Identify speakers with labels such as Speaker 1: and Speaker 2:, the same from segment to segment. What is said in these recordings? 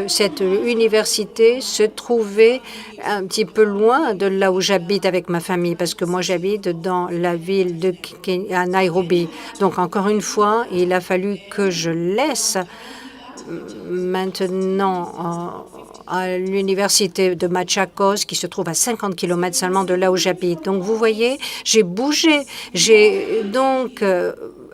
Speaker 1: cette université se trouvait un petit peu loin de là où j'habite avec ma famille, parce que moi j'habite dans la ville de à Nairobi. Donc encore une fois, il a fallu que je laisse maintenant à l'université de Machakos, qui se trouve à 50 km seulement de là où j'habite. Donc, vous voyez, j'ai bougé. J'ai donc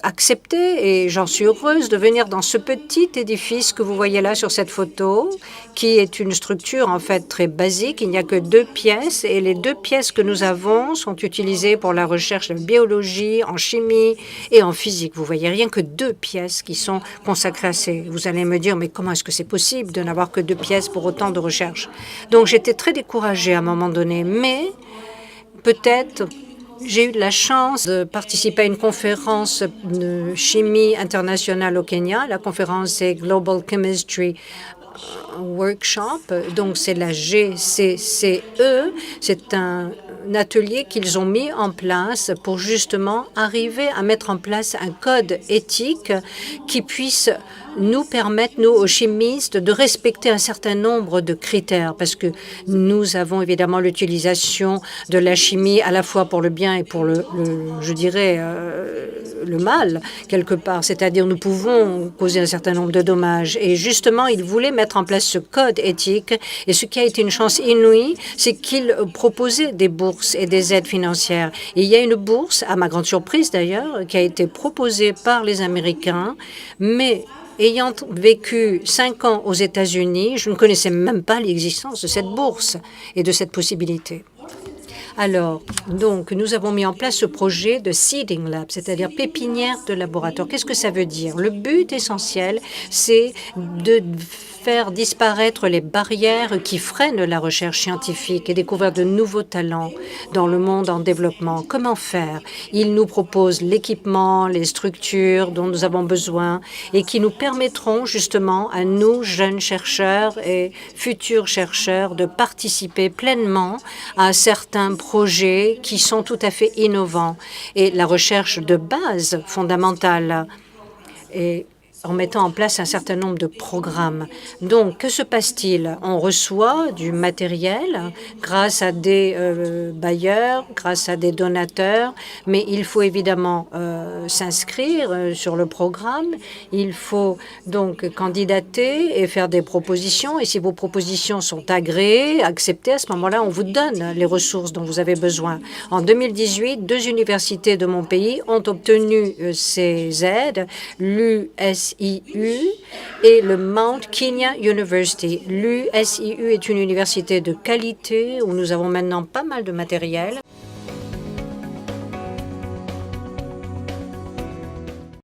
Speaker 1: accepté, et j'en suis heureuse, de venir dans ce petit édifice que vous voyez là sur cette photo, qui est une structure en fait très basique. Il n'y a que 2 pièces, et les 2 pièces que nous avons sont utilisées pour la recherche en biologie, en chimie et en physique. Vous voyez, rien que 2 pièces qui sont consacrées à ces. Vous allez me dire, mais comment est-ce que c'est possible de n'avoir que 2 pièces pour autant de recherche? Donc j'étais très découragée à un moment donné, mais peut-être j'ai eu de la chance de participer à une conférence de chimie internationale au Kenya. La conférence est Global Chemistry Workshop, donc c'est la GCCE. C'est un atelier qu'ils ont mis en place pour justement arriver à mettre en place un code éthique qui puisse nous permettre, nous, aux chimistes, de respecter un certain nombre de critères, parce que nous avons évidemment l'utilisation de la chimie à la fois pour le bien et pour je dirais, le mal, quelque part. C'est-à-dire, nous pouvons causer un certain nombre de dommages. Et justement, ils voulaient mettre en place ce code éthique. Et ce qui a été une chance inouïe, c'est qu'ils proposaient des bourses et des aides financières. Et il y a une bourse, à ma grande surprise d'ailleurs, qui a été proposée par les Américains, mais ayant vécu 5 ans aux États-Unis, je ne connaissais même pas l'existence de cette bourse et de cette possibilité. Alors, donc, nous avons mis en place ce projet de Seeding Lab, c'est-à-dire pépinière de laboratoire. Qu'est-ce que ça veut dire? Le but essentiel, c'est de faire disparaître les barrières qui freinent la recherche scientifique et découvrir de nouveaux talents dans le monde en développement. Comment faire? Ils nous proposent l'équipement, les structures dont nous avons besoin et qui nous permettront justement à nous, jeunes chercheurs et futurs chercheurs, de participer pleinement à certains projets qui sont tout à fait innovants. Et la recherche de base fondamentale est en mettant en place un certain nombre de programmes. Donc, que se passe-t-il? On reçoit du matériel grâce à des bailleurs, grâce à des donateurs, mais il faut évidemment s'inscrire sur le programme. Il faut donc candidater et faire des propositions. Et si vos propositions sont agréées, acceptées, à ce moment-là, on vous donne les ressources dont vous avez besoin. En 2018, 2 universités de mon pays ont obtenu ces aides, l'USIU et le Mount Kenya University. L'USIU est une université de qualité où nous avons maintenant pas mal de matériel.